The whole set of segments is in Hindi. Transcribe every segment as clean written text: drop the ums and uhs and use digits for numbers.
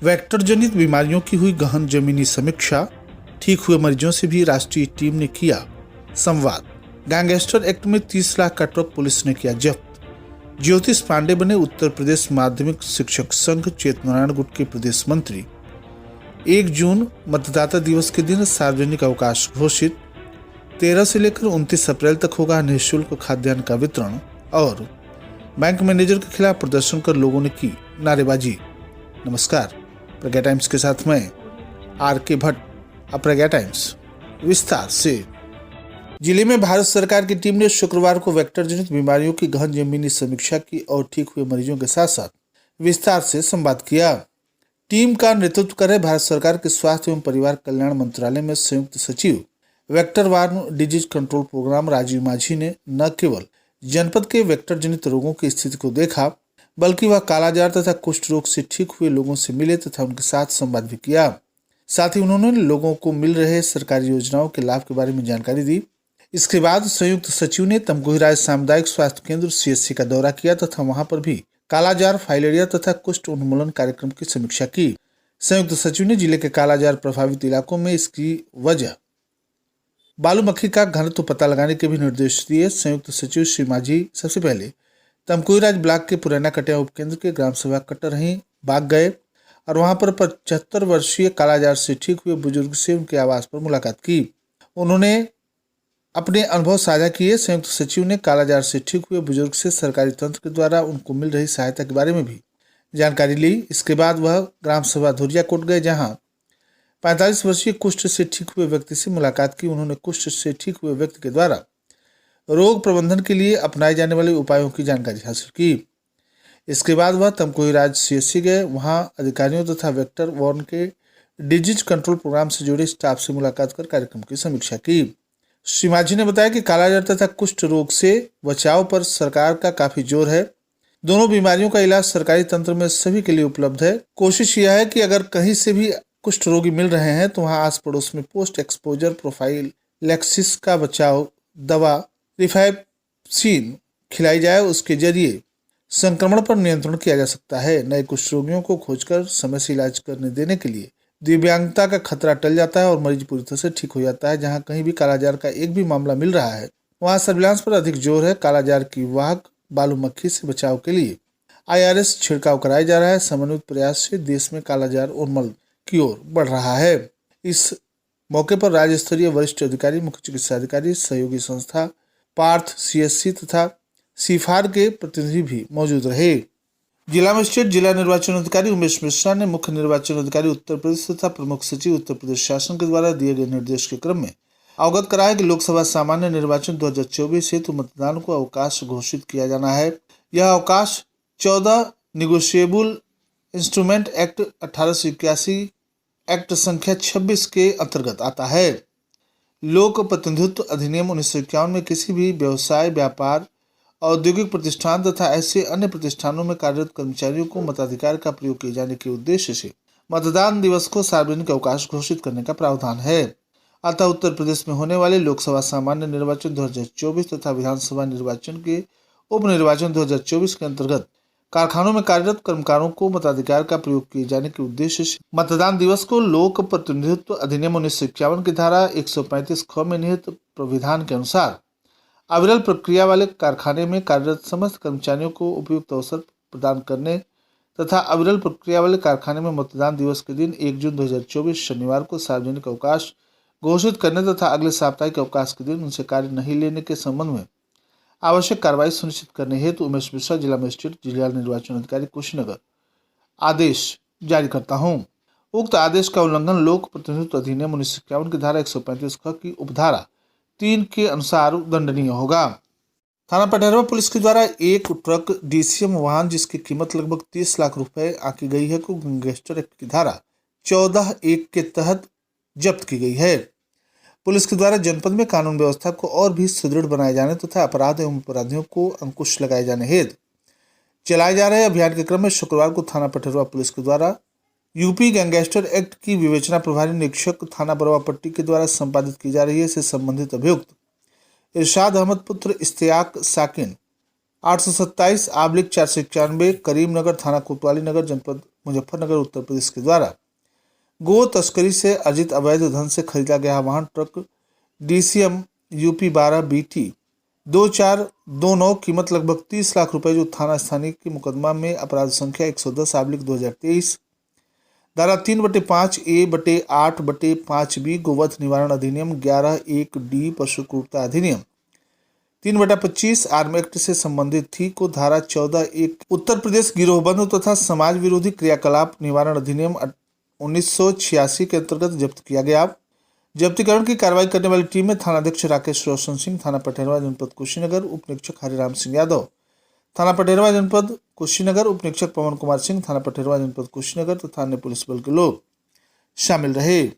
वेक्टर जनित बीमारियों की हुई गहन जमीनी समीक्षा, ठीक हुए मरीजों से भी राष्ट्रीय टीम ने किया संवाद। गैंगस्टर एक्ट में 30 लाख का ट्रक पुलिस ने किया जब्त। ज्योतिष पांडे बने उत्तर प्रदेश माध्यमिक शिक्षक संघ चेतनारायण गुट के प्रदेश मंत्री। 1 जून मतदाता दिवस के दिन सार्वजनिक अवकाश घोषित। 13 से लेकर 29 अप्रैल तक होगा निःशुल्क खाद्यान्न का वितरण। और बैंक मैनेजर के खिलाफ प्रदर्शन कर लोगों ने की नारेबाजी। नमस्कार, प्रज्ञा टाइम्स के साथ मैं आर.के. भट्ट। अब प्रज्ञा टाइम्स विस्तार से। जिले में भारत सरकार की टीम ने शुक्रवार को वेक्टर जनित बीमारियों की गहन जमीनी समीक्षा की और ठीक हुए मरीजों के साथ साथ विस्तार से संवाद किया। टीम का नेतृत्व कर रहे भारत सरकार के स्वास्थ्य एवं परिवार कल्याण मंत्रालय में संयुक्त सचिव vector borne disease control programme Rajeev Majhi ने न केवल जनपद के वेक्टर जनित रोगों की स्थिति को देखा, बल्कि वह कालाजार तथा कुष्ठ रोग से ठीक हुए लोगों से मिले तथा उनके साथ संवाद भी किया। साथ ही उन्होंने लोगों को मिल रहे सरकारी योजनाओं के लाभ के बारे में जानकारी दी। इसके बाद संयुक्त सचिव ने तमकुहीराज सामुदायिक स्वास्थ्य केंद्र CSC का दौरा किया तथा वहां पर भी कालाजार, फाइलेरिया तथा कुष्ठ उन्मूलन कार्यक्रम की समीक्षा की। संयुक्त सचिव ने जिले के कालाजार प्रभावित इलाकों में इसकी वजह बालू मक्खी का घनत्व पता लगाने के भी निर्देश दिए। संयुक्त सचिव श्री माझी सबसे पहले तमकुहीराज ब्लॉक के पुराना कटिया उपकेंद्र के ग्राम सभा कटरही बाग गए और वहां पर 75 वर्षीय कालाजार से ठीक हुए बुजुर्ग से उनके आवास पर मुलाकात की। उन्होंने अपने अनुभव साझा किए। संयुक्त सचिव ने कालाजार से ठीक हुए बुजुर्ग से सरकारी तंत्र के द्वारा उनको मिल रही सहायता के बारे में भी जानकारी ली। इसके बाद वह ग्राम सभा धुरिया कोट गए, जहां 45 वर्षीय कुष्ठ से ठीक हुए व्यक्ति से मुलाकात की। उन्होंने कुष्ठ से ठीक हुए व्यक्ति के द्वारा रोग प्रबंधन के लिए अपनाए जाने वाले उपायों की जानकारी हासिल की। इसके बाद वह तमकुहीराज CSC गए। वहां अधिकारियों तथा वेक्टर वार्न के डिजीज कंट्रोल प्रोग्राम से जुड़े स्टाफ से मुलाकात कर कार्यक्रम की समीक्षा की। श्री माझी ने बताया कि कालाजार तथा कुष्ठ रोग से बचाव पर सरकार का काफी जोर है। दोनों बीमारियों का इलाज सरकारी तंत्र में सभी के लिए उपलब्ध है। कोशिश यह है कि अगर कहीं से भी कुष्ठ रोगी मिल रहे हैं तो वहां आस पड़ोस में पोस्ट एक्सपोजर प्रोफाइल लेक्सिस का बचाव दवा रिफैप्सिन खिलाई जाए। उसके जरिए संक्रमण पर नियंत्रण किया जा सकता है। नए कुष्ठ रोगियों को खोजकर समय से इलाज करने देने के लिए दिव्यांगता का खतरा टल जाता है और मरीज पूरी तरह से ठीक हो जाता है। जहां कहीं भी कालाजार का एक भी मामला मिल रहा है वहां सर्विलांस पर अधिक जोर है। कालाजार की वाहक बालू मक्खी से बचाव के लिए IRS छिड़काव कराया जा रहा है। समन्वित प्रयास से देश में कालाजार उन्मूलन की ओर बढ़ रहा है। इस मौके पर राज्य स्तरीय वरिष्ठ अधिकारी, मुख्य चिकित्सा अधिकारी, सहयोगी संस्था पार्थ CSC तथा सीफार के प्रतिनिधि भी मौजूद रहे। जिला मजिस्ट्रेट जिला निर्वाचन अधिकारी उमेश मिश्रा ने मुख्य निर्वाचन अधिकारी उत्तर प्रदेश तथा प्रमुख सचिव उत्तर प्रदेश शासन के द्वारा दिए गए निर्देश के क्रम में अवगत कराया कि लोकसभा सामान्य निर्वाचन 2024 हेतु मतदान को अवकाश घोषित किया जाना है। यह अवकाश 14 निगोशिएबल इंस्ट्रूमेंट एक्ट 1881 एक्ट संख्या 26 के अंतर्गत आता है। लोक प्रतिनिधित्व अधिनियम 1951 में किसी भी व्यवसाय, व्यापार, औद्योगिक प्रतिष्ठान तथा ऐसे अन्य प्रतिष्ठानों में कार्यरत कर्मचारियों को मताधिकार का प्रयोग किए जाने के उद्देश्य से मतदान दिवस को सार्वजनिक अवकाश घोषित करने का प्रावधान है। अतः उत्तर प्रदेश में होने वाले लोकसभा सामान्य निर्वाचन 2024 तथा विधानसभा निर्वाचन के उप निर्वाचन 2024 के अंतर्गत कारखानों में कार्यरत कर्मकारों को मताधिकार का प्रयोग किए जाने के उद्देश्य से मतदान दिवस को लोक प्रतिनिधित्व अधिनियम 1951 की धारा 135 ख में निहित प्राविधान के अनुसार अविरल प्रक्रिया वाले कारखाने में कार्यरत समस्त कर्मचारियों को उपयुक्त अवसर प्रदान करने तथा अविरल प्रक्रिया वाले कारखाने में मतदान दिवस के दिन 1 जून 2024 शनिवार को सार्वजनिक अवकाश घोषित करने तथा अगले साप्ताहिक अवकाश के दिन उनसे कार्य नहीं लेने के संबंध में आवश्यक कार्रवाई सुनिश्चित करने हेतु उमेश मिश्रा जिला मजिस्ट्रेट जिला निर्वाचन अधिकारी कुशीनगर आदेश जारी करता हूँ। उक्त आदेश का उल्लंघन लोक प्रतिनिधित्व अधिनियम 1951 की धारा 135 ख की उपधारा 3 के अनुसार दंडनीय होगा। थाना पटहरवा पुलिस के द्वारा एक ट्रक DCM वाहन जिसकी कीमत लगभग 30 लाख रुपए आंकी गई है को गैंगस्टर एक्ट की धारा 14(1) के तहत जब्त की गई है। पुलिस के द्वारा जनपद में कानून व्यवस्था को और भी सुदृढ़ बनाए जाने तथा अपराध एवं अपराधियों को अंकुश लगाए जाने हेतु चलाए जा रहे अभियान के क्रम में शुक्रवार को थाना पटहरवा पुलिस के द्वारा यूपी गैंगस्टर एक्ट की विवेचना प्रभारी निरीक्षक थाना बरवा पट्टी के द्वारा संपादित की जा रही है से संबंधित अभियुक्त इरशाद अहमद पुत्र इश्तियाक साकिन 827/491 करीमनगर थाना कोतवाली नगर जनपद मुजफ्फरनगर उत्तर प्रदेश के द्वारा गो तस्करी से अर्जित अवैध धन से खरीदा गया वाहन ट्रक DCM UP 12 BT 2429 कीमत लगभग 30 लाख रुपए जो थाना स्थानीय के मुकदमा में अपराध संख्या 110/2023 धारा 3/5A/8/5B गोवध निवारण अधिनियम 11(1)D पशु क्रूरता अधिनियम 3/25 आर्म एक्ट से संबंधित थी को धारा 14(1) उत्तर प्रदेश गिरोहबंद तथा समाज विरोधी क्रियाकलाप निवारण अधिनियम 1986 के अंतर्गत जब्त किया गया। जब्तीकरण की कार्रवाई करने वाली टीम में थानाध्यक्ष राकेश रोशन सिंह, थाना पटेरवा जनपद कुशीनगर, उप निरीक्षक हरिराम सिंह यादव, थाना पटेरवा जनपद कुशीनगर, उप निरीक्षक पवन कुमार सिंह, थाना पटेरवा जनपद कुशीनगर तथा अन्य पुलिस बल के लोग शामिल रहे।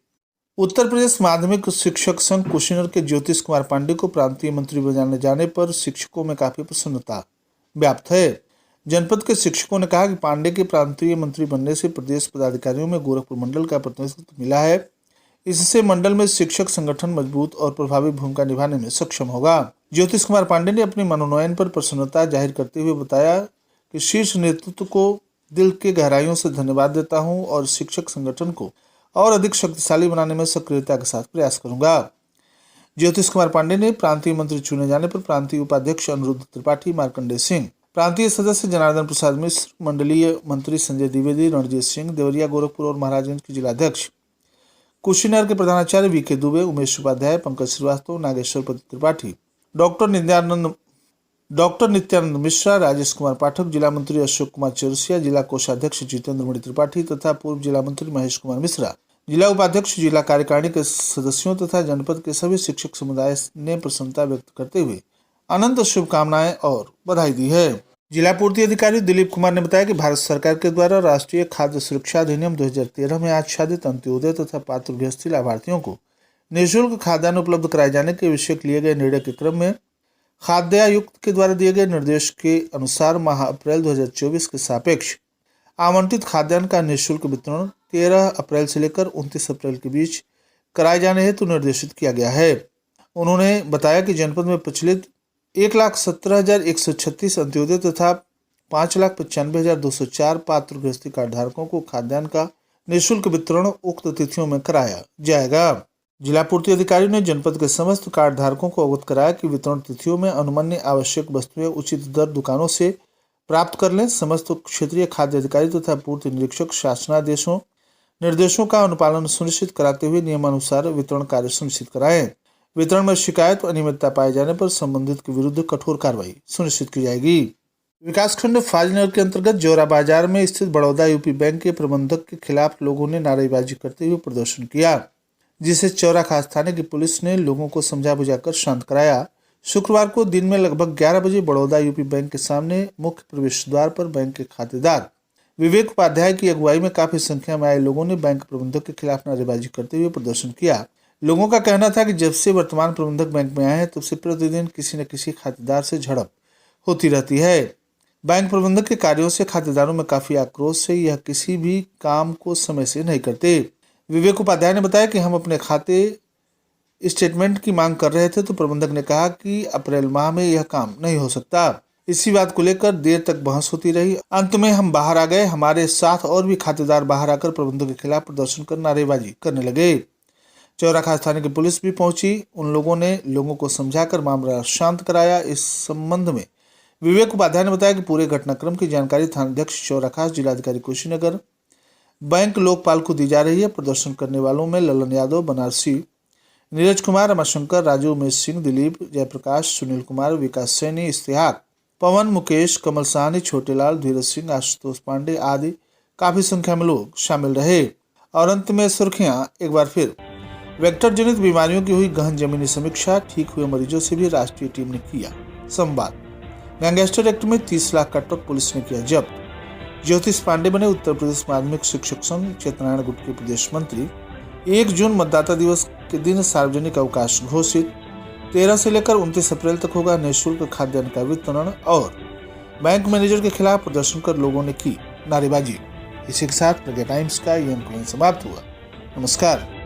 उत्तर प्रदेश माध्यमिक शिक्षक संघ कुशीनगर के ज्योतिष कुमार पांडे को प्रांतीय मंत्री बनाने जाने पर शिक्षकों में काफी प्रसन्नता व्याप्त है। जनपद के शिक्षकों ने कहा कि पांडे के प्रांतीय मंत्री बनने से प्रदेश पदाधिकारियों में गोरखपुर मंडल का प्रतिनिधित्व मिला है। इससे मंडल में शिक्षक संगठन मजबूत और प्रभावी भूमिका निभाने में सक्षम होगा। ज्योतिष कुमार पांडे ने अपने मनोनयन पर प्रसन्नता जाहिर करते हुए बताया कि शीर्ष नेतृत्व को दिल के गहराइयों से धन्यवाद देता हूं और शिक्षक संगठन को और अधिक शक्तिशाली बनाने में सक्रियता के साथ प्रयास करूंगा। ज्योतिष कुमार पांडे ने प्रांतीय मंत्री चुने जाने पर प्रांतीय उपाध्यक्ष अनिरुद्ध त्रिपाठी, मार्कंडेय सिंह, प्रांतीय सदस्य जनार्दन प्रसाद मिश्र, मंडलीय मंत्री संजय द्विवेदी, रणजीत सिंह, देवरिया गोरखपुर और महाराजगंज के जिलाध्यक्ष कुशीनगर के प्रधानाचार्य VK दुबे, उमेश उपाध्याय, पंकज श्रीवास्तव, नागेश्वर त्रिपाठी, डॉक्टर नित्यानंद मिश्रा, राजेश कुमार पाठक, जिला मंत्री अशोक कुमार चौरसिया, जिला कोषाध्यक्ष जितेंद्र मणि त्रिपाठी तथा पूर्व जिला मंत्री महेश कुमार मिश्रा, जिला उपाध्यक्ष, जिला कार्यकारिणी के सदस्यों तथा जनपद के सभी शिक्षक समुदाय ने प्रसन्नता व्यक्त करते हुए अनंत शुभकामनाएं और बधाई दी है। जिला पूर्ति अधिकारी दिलीप कुमार ने बताया कि भारत सरकार के द्वारा राष्ट्रीय खाद्य सुरक्षा अधिनियम 2013 में आच्छादित अंत्योदय तथा पात्र गृहस्थी लाभार्थियों को निःशुल्क खाद्यान्न उपलब्ध कराए जाने के विषय लिए गए निर्णय के क्रम में खाद्य आयुक्त के द्वारा दिए गए निर्देश के अनुसार माह अप्रैल 2024 के सापेक्ष आवंटित खाद्यान्न का निःशुल्क वितरण 13 अप्रैल से लेकर 29 अप्रैल के बीच कराए जाने हेतु निर्देशित किया गया है। उन्होंने बताया कि जनपद में प्रचलित 1,17,136 अंत्योदय तथा 5,95,204 पात्र गृहस्थी कार्ड धारकों को खाद्यान्न का निःशुल्क वितरण उक्त तिथियों में कराया जाएगा। जिला पूर्ति अधिकारी ने जनपद के समस्त कार्ड धारकों को अवगत कराया कि वितरण तिथियों में अनुमन्य आवश्यक वस्तुएं उचित दर दुकानों से प्राप्त कर लें। समस्त क्षेत्रीय खाद्य अधिकारी तथा पूर्ति निरीक्षक शासनादेशों निर्देशों का अनुपालन सुनिश्चित कराते हुए नियमानुसार वितरण कार्य सुनिश्चित कराएं। वितरण में शिकायत व अनियमितता पाए जाने पर संबंधित के विरुद्ध कठोर कार्रवाई सुनिश्चित की जाएगी। विकासखंड फाजिलनगर के अंतर्गत जोरा बाजार में स्थित बड़ौदा यूपी बैंक के प्रबंधक के खिलाफ लोगों ने नारेबाजी करते हुए प्रदर्शन किया, जिसे चौरा खास थाने की पुलिस ने लोगों को समझा बुझाकर शांत कराया। शुक्रवार को दिन में लगभग 11 बजे बड़ौदा यूपी बैंक के सामने मुख्य प्रवेश द्वार पर बैंक के खातेदार विवेक उपाध्याय की अगुवाई में काफी संख्या में आए लोगों ने बैंक प्रबंधक के खिलाफ नारेबाजी करते हुए प्रदर्शन किया। लोगों का कहना था कि जब से वर्तमान प्रबंधक बैंक में आए हैं तब से प्रतिदिन किसी न किसी खातेदार से झड़प होती रहती है। बैंक प्रबंधक के कार्यों से खातेदारों में काफी आक्रोश है, यह किसी भी काम को समय से नहीं करते। विवेक उपाध्याय ने बताया कि हम अपने खाते स्टेटमेंट की मांग कर रहे थे तो प्रबंधक ने कहा कि अप्रैल माह में यह काम नहीं हो सकता। इसी बात को लेकर देर तक बहस होती रही। अंत में हम बाहर आ गए। हमारे साथ और भी खातेदार बाहर आकर प्रबंधक के खिलाफ प्रदर्शन कर नारेबाजी करने लगे। चौरा खास थाने की पुलिस भी पहुंची। उन लोगों ने लोगों को समझाकर मामला शांत कराया। इस संबंध में विवेक उपाध्याय ने बताया कि पूरे घटनाक्रम की जानकारी थानाध्यक्ष चौरा खास, जिलाधिकारी कुशीनगर, बैंक लोकपाल को दी जा रही है। प्रदर्शन करने वालों में ललन यादव, बनारसी, नीरज कुमार, रमाशंकर, राजू, उमेश सिंह, दिलीप, जयप्रकाश, सुनील कुमार, विकास सैनी, इस्तेहाक, पवन, मुकेश, कमल साहनी, छोटेलाल, धीरज सिंह, आशुतोष पांडे आदि काफी संख्या में लोग शामिल रहे। और अंत में सुर्खियां एक बार फिर। वेक्टर जनित बीमारियों की हुई गहन जमीनी समीक्षा, ठीक हुए मरीजों से भी राष्ट्रीय टीम ने किया संवाद। गैंगस्टर एक्ट में 30 लाख का ट्रक पुलिस ने किया जब्त। ज्योतिष पांडे बने उत्तर प्रदेश माध्यमिक शिक्षक संघ चेतनारायण गुट के प्रदेश मंत्री। 1 जून मतदाता दिवस के दिन सार्वजनिक अवकाश घोषित। 13 से लेकर 29 अप्रैल तक होगा निःशुल्क खाद्यान्न का वितरण। और बैंक मैनेजर के खिलाफ प्रदर्शन कर लोगों ने की नारेबाजी। इसी के साथ प्रज्ञा टाइम्स का ये अंक समाप्त हुआ। नमस्कार।